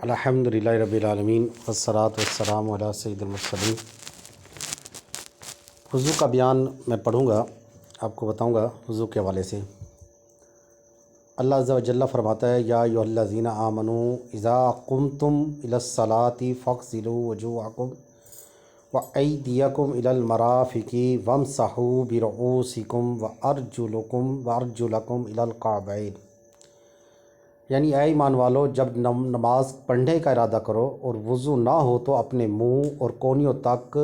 الحمدللہ رب العالمین والصلاۃ والسلام علی سید المرسلین۔ وضو کا بیان میں پڑھوں گا، آپ کو بتاؤں گا وضو کے حوالے سے۔ اللہ عز و جل فرماتا ہے یا ایھا الذین آمنوا اذا قمتم الی الصلاۃ فاغسلوا وجوہکم وایدیکم الی المرافق وامسحوا برؤوسکم وارجلکم الی الکعبین۔ یعنی اے ایمان والو، جب نماز پڑھنے کا ارادہ کرو اور وضو نہ ہو تو اپنے منہ اور کونیوں تک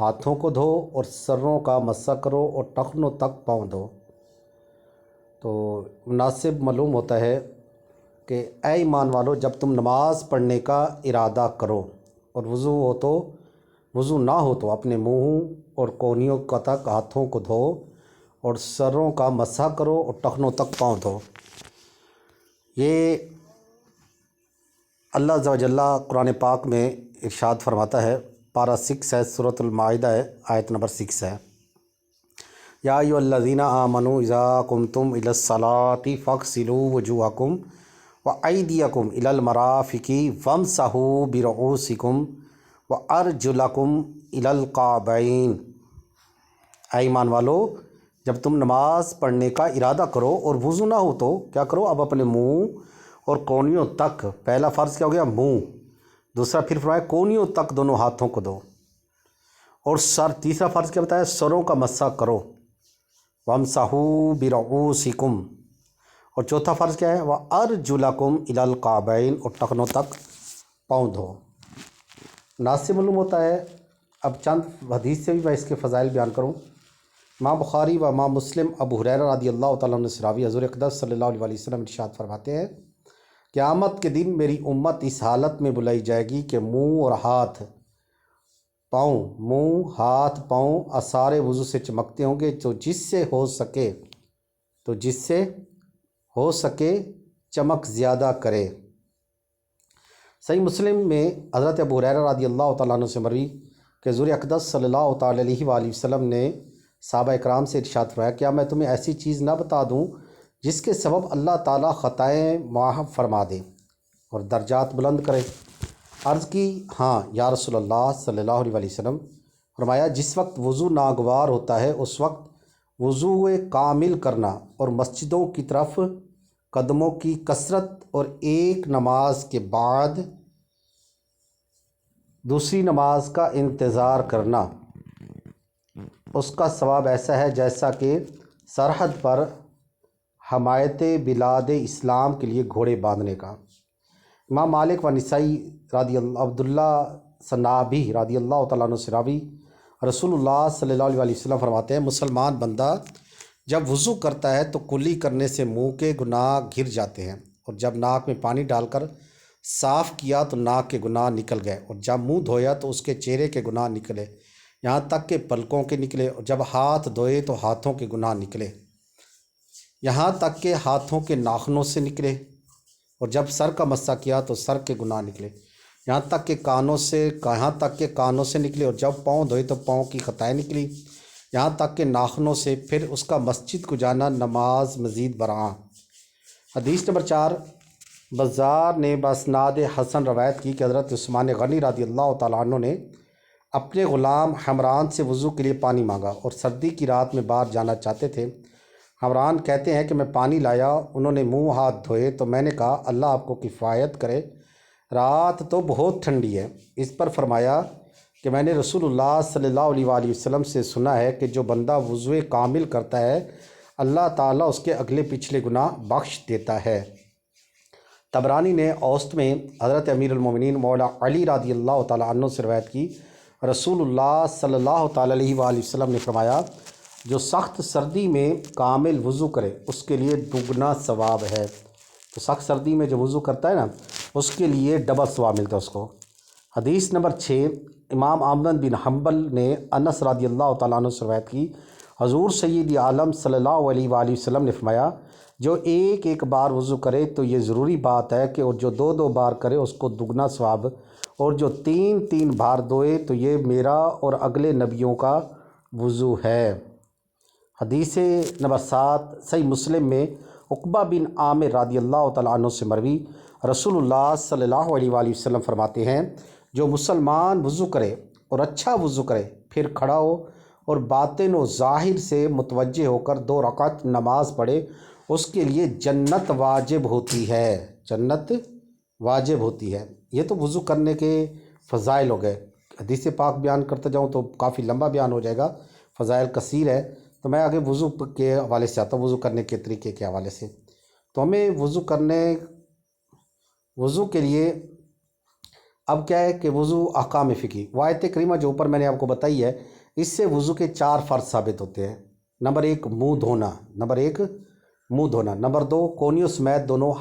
ہاتھوں کو دھو اور سروں کا مسح کرو اور ٹخنوں تک پاؤں دھو۔ تو مناسب معلوم ہوتا ہے کہ اے ایمان والو، جب تم نماز پڑھنے کا ارادہ کرو اور وضو نہ ہو تو اپنے منہ اور کونیوں کا تک ہاتھوں کو دھو اور سروں کا مسح کرو اور ٹخنوں تک پاؤں دھو۔ یہ اللہ عز و جل قرآن پاک میں ارشاد فرماتا ہے، پارہ 6 ہے، سورۃ المائدہ ہے، آیت نمبر 6 ہے۔ یا ایھا الذین آمنوا اذا قمتم الی الصلاۃ فاغسلوا وجوہکم وایدیکم الی المرافق وامسحوا برؤوسکم وارجلکم الی الکعبین۔ اے ایمان والو، جب تم نماز پڑھنے کا ارادہ کرو اور وضو نہ ہو تو کیا کرو؟ اب اپنے منہ اور کونیوں تک، پہلا فرض کیا ہو گیا؟ منہ، دوسرا پھر فرمایا کونیوں تک دونوں ہاتھوں کو دھو، اور تیسرا فرض کیا بتایا؟ سروں کا مسح کرو، وامسحوا برؤوسکم، اور چوتھا فرض کیا ہے؟ وارجلکم الی الکعبین، اور ٹخنوں تک پاؤں دھو۔ ناصب معلوم ہوتا ہے۔ اب چند حدیث سے بھی میں اس کے فضائل بیان کروں۔ امام بخاری و امام مسلم ابو ہریرہ رضی اللہ تعالیٰ عنہ سے راوی، حضور اقدس صلی اللہ علیہ وسلم ارشاد فرماتے ہیں، قیامت کے دن میری امت اس حالت میں بلائی جائے گی کہ منہ اور ہاتھ پاؤں آثار وضو سے چمکتے ہوں گے، تو جس سے ہو سکے چمک زیادہ کرے۔ صحیح مسلم میں حضرت ابو ہریرہ رضی اللہ تعالیٰ عنہ سے مروی کہ حضور اقدس صلی اللہ تعالیٰ علیہ وآلہ وسلم نے صحابہ اکرام سے ارشاد فرمایا، کیا میں تمہیں ایسی چیز نہ بتا دوں جس کے سبب اللہ تعالیٰ خطائیں معاف فرما دے اور درجات بلند کرے؟ عرض کی، ہاں یا رسول اللہ صلی اللہ علیہ وسلم۔ فرمایا، جس وقت وضو ناگوار ہوتا ہے اس وقت وضو کامل کرنا اور مسجدوں کی طرف قدموں کی کثرت اور ایک نماز کے بعد دوسری نماز کا انتظار کرنا، اس کا ثواب ایسا ہے جیسا کہ سرحد پر حمایت بلاد اسلام کے لیے گھوڑے باندھنے کا۔ امام مالک و نسائی عبداللہ صنابی رضی اللہ تعالیٰ عنہ سے راوی، رسول اللہ صلی اللہ علیہ وسلم فرماتے ہیں، مسلمان بندہ جب وضو کرتا ہے تو کلی کرنے سے منہ کے گناہ گر جاتے ہیں، اور جب ناک میں پانی ڈال کر صاف کیا تو ناک کے گناہ نکل گئے، اور جب منہ دھویا تو اس کے چہرے کے گناہ نکلے، یہاں تک کہ پلکوں کے نکلے، اور جب ہاتھ دھوئے تو ہاتھوں کے گناہ نکلے، یہاں تک کہ ہاتھوں کے ناخنوں سے نکلے، اور جب سر کا مسح کیا تو سر کے گناہ نکلے، یہاں تک کہ کانوں سے نکلے، اور جب پاؤں دھوئے تو پاؤں کی خطائیں نکلی، یہاں تک کہ ناخنوں سے، پھر اس کا مسجد کو جانا نماز مزید برآں۔ حدیث نمبر 4، بزار نے باسناد حسن روایت کی کہ حضرت عثمان غنی رضی اللہ تعالیٰ عنہ نے اپنے غلام حمران سے وضو کے لیے پانی مانگا اور سردی کی رات میں باہر جانا چاہتے تھے۔ حمران کہتے ہیں کہ میں پانی لایا، انہوں نے منہ ہاتھ دھوئے تو میں نے کہا، اللہ آپ کو کفایت کرے، رات تو بہت ٹھنڈی ہے۔ اس پر فرمایا کہ میں نے رسول اللہ صلی اللہ علیہ وآلہ وسلم سے سنا ہے کہ جو بندہ وضو کامل کرتا ہے اللہ تعالیٰ اس کے اگلے پچھلے گناہ بخش دیتا ہے۔ طبرانی نے اوسط میں حضرت امیر المومنین مولا علی رضی اللہ تعالیٰ عنہ سے روایت کی، رسول اللہ صلی اللہ تعالیٰ علیہ وآلہ وسلم نے فرمایا، جو سخت سردی میں کامل وضو کرے اس کے لیے دگنا ثواب ہے۔ تو سخت سردی میں جو وضو کرتا ہے نا، اس کے لیے ڈبل ثواب ملتا ہے اس کو۔ حدیث نمبر 6، امام احمد بن حنبل نے انس رضی اللہ تعالیٰ عنہ سے روایت کی، حضور سید عالم صلی اللہ علیہ وآلہ وسلم نے فرمایا، جو ایک بار وضو کرے تو یہ ضروری بات ہے کہ اور جو دو بار کرے اس کو دگنا ثواب، اور جو تین بار دھوئے تو یہ میرا اور اگلے نبیوں کا وضو ہے۔ حدیث نمبر 7، صحیح مسلم میں عقبہ بن عامر رضی اللہ تعالیٰ عنہ سے مروی، رسول اللہ صلی اللہ علیہ وآلہ وسلم فرماتے ہیں جو مسلمان وضو کرے اور اچھا وضو کرے پھر کھڑا ہو اور باطن و ظاہر سے متوجہ ہو کر 2 رکعت نماز پڑھے اس کے لیے جنت واجب ہوتی ہے، جنت واجب ہوتی ہے۔ یہ تو وضو کرنے کے فضائل ہو گئے، حدیث پاک بیان کرتے جاؤں تو کافی لمبا بیان ہو جائے گا، فضائل کثیر ہے، تو میں آگے وضو کے حوالے سے آتا ہوں، وضو کرنے کے طریقے کے حوالے سے۔ تو ہمیں وضو کے لیے اب کیا ہے کہ وضو احکام فقہی وہ آیت کریمہ جو اوپر میں نے آپ کو بتائی ہے، اس سے وضو کے 4 فرض ثابت ہوتے ہیں۔ نمبر 1 منہ دھونا، نمبر 2 کونیوں سمیت دونوں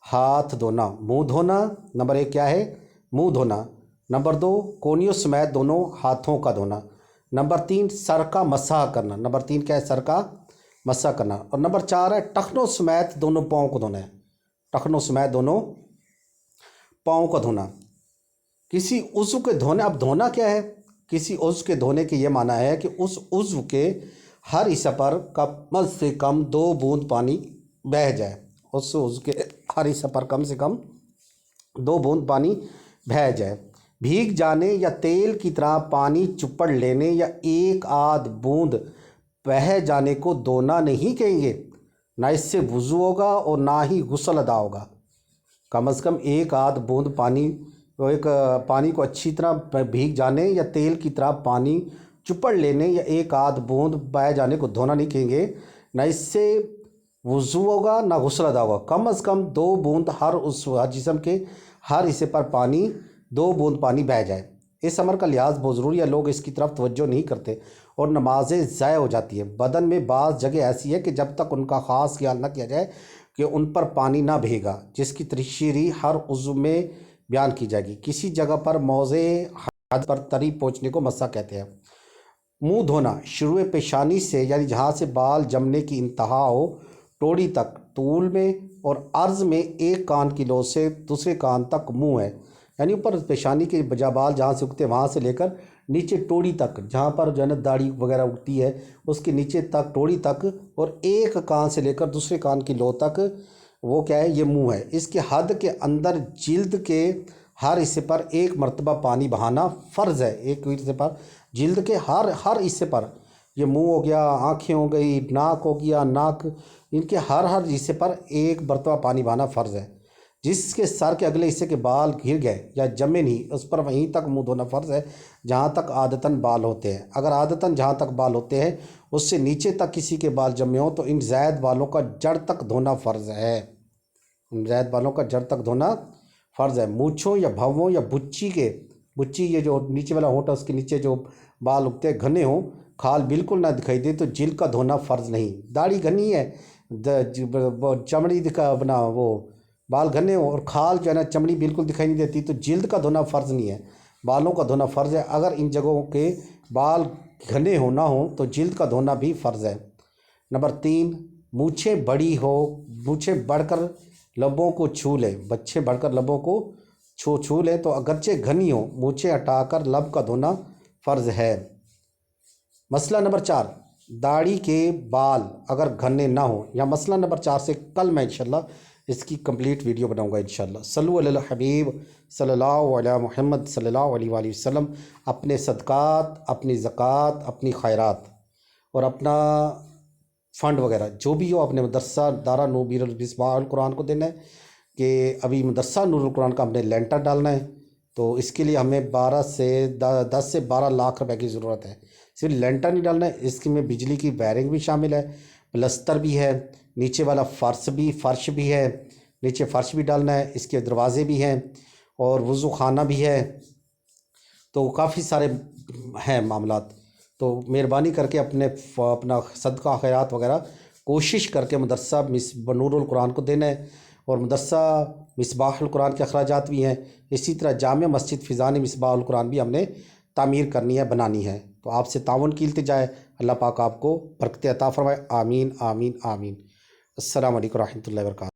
ہاتھ دھونا، منہ دھونا۔ نمبر 1 کیا ہے؟ منہ دھونا۔ نمبر 2 کونیوں سمیت دونوں ہاتھوں کا دھونا۔ نمبر 3 سر کا مسح کرنا، سر کا مسح کرنا۔ اور نمبر 4 ہے ٹخنوں سمیت دونوں پاؤں کو دھونا ہے، کسی عضو کے دھونے، اب دھونا کیا ہے؟ کسی عضو کے دھونے کے یہ معنی ہے کہ اس عضو کے ہر حصہ پر کم سے کم 2 بوند پانی بہہ جائے، اس عضو کے ہر حصہ پر کم سے کم 2 بوند پانی بہہ جائے۔ بھیگ جانے یا تیل کی طرح پانی چپڑ لینے یا 1 آدھ بوند بہہ جانے کو دھونا نہیں کہیں گے، نہ اس سے وضو ہوگا اور نہ ہی غسل ادا ہوگا۔ کم از کم 1 آدھ بوند پانی کو اچھی طرح بھیگ جانے یا تیل کی طرح پانی چپڑ لینے یا 1 آدھ بوند بہہ جانے کو دھونا نہیں کہیں گے، نہ اس سے وضو ہوگا نہ غسل ادا ہوگا۔ کم از کم 2 بوند ہر جسم کے ہر حصے پر 2 بوند پانی بہہ جائے۔ اس امر کا لحاظ بہت ضروری ہے، لوگ اس کی طرف توجہ نہیں کرتے اور نمازیں ضائع ہو جاتی ہیں۔ بدن میں بعض جگہ ایسی ہے کہ جب تک ان کا خاص خیال نہ کیا جائے کہ ان پر پانی نہ بہے، جس کی تشریح ہر عضو میں بیان کی جائے گی۔ کسی جگہ پر موضع حد پر تری پہنچنے کو مسح کہتے ہیں۔ منہ دھونا شروع پیشانی سے، یعنی جہاں سے بال جمنے کی انتہا ہو، ٹوڑی تک طول میں اور عرض میں 1 کان کی لو سے دوسرے کان تک منہ ہے، یعنی اوپر پیشانی کے بجا بال جہاں سے اگتے ہیں وہاں سے لے کر نیچے ٹوڑی تک، جہاں پر جو ہے نا داڑھی وغیرہ اگتی ہے اس کے نیچے تک ٹوڑی تک، اور 1 کان سے لے کر دوسرے کان کی لو تک، وہ کیا ہے؟ یہ منہ ہے۔ اس کے حد کے اندر جلد کے ہر حصے پر 1 مرتبہ پانی بہانا فرض ہے، ایک حصے پر جلد کے ہر حصے پر، یہ منہ ہو گیا، آنکھیں ہو گئی، ناک ہو گیا، ان کے ہر حصے پر 1 مرتبہ پانی بہانا فرض ہے۔ جس کے سر کے اگلے حصے کے بال گر گئے یا جمے نہیں، اس پر وہیں تک منہ دھونا فرض ہے جہاں تک عادتاً بال ہوتے ہیں۔ اگر عادتاً جہاں تک بال ہوتے ہیں اس سے نیچے تک کسی کے بال جمے ہوں تو ان زائد بالوں کا جڑ تک دھونا فرض ہے، مونچھوں یا بھووں یا بچی یہ جو نیچے والا ہونٹ ہے اس کے نیچے جو بال اگتے ہیں گھنے ہوں، کھال بالکل نہ دکھائی دے تو جلد کا دھونا فرض نہیں۔ داڑھی گھنی ہے، چمڑی بنا وہ بال گھنے ہوں اور کھال جو ہے نا چمڑی بالکل دکھائی نہیں دیتی تو جلد کا دھونا فرض نہیں ہے، بالوں کا دھونا فرض ہے۔ اگر ان جگہوں کے بال گھنے نہ ہوں تو جلد کا دھونا بھی فرض ہے۔ نمبر 3 مونچھیں بڑھ کر لبوں کو چھو لیں تو اگرچہ گھنی ہوں مونچھیں ہٹا کر لب کا دھونا فرض ہے۔ مسئلہ نمبر 4 داڑھی کے بال اگر گھنے نہ ہوں، یا مسئلہ نمبر 4 سے کل میں انشاءاللہ اس کی کمپلیٹ ویڈیو بناؤں گا انشاءاللہ۔ صلو علی الحبیب صلی اللہ علیہ محمد صلی اللہ علیہ وآلہ وسلم۔ اپنے صدقات، اپنی زکوٰۃ، اپنی خیرات اور اپنا فنڈ وغیرہ جو بھی ہو اپنے مدرسہ دارا نور مصباح القرآن کو دینا ہے، کہ ابھی مدرسہ نور القرآن کا ہم نے لینٹر ڈالنا ہے، تو اس کے لیے ہمیں 10 سے 12 لاکھ روپے کی ضرورت ہے۔ صرف لینٹر نہیں ڈالنا ہے، اس میں بجلی کی وائرنگ بھی شامل ہے، پلستر بھی ہے، نیچے والا فرش بھی ہے، نیچے فرش بھی ڈالنا ہے، اس کے دروازے بھی ہیں اور وضو خانہ بھی ہے، تو کافی سارے ہیں معاملات۔ تو مہربانی کر کے اپنا صدقہ خیرات وغیرہ کوشش کر کے مدرسہ نور القرآن کو دینا ہے، اور مدرسہ مصباح القرآن کے اخراجات بھی ہیں، اسی طرح جامع مسجد فیضان مصباح القرآن بھی ہم نے تعمیر کرنی ہے، بنانی ہے۔ تو آپ سے تعاون کی التجا ہے، اللہ پاک آپ کو برکت عطا فرمائے، آمین آمین آمین۔ السلام علیکم ورحمۃ اللہ وبرکاتہ۔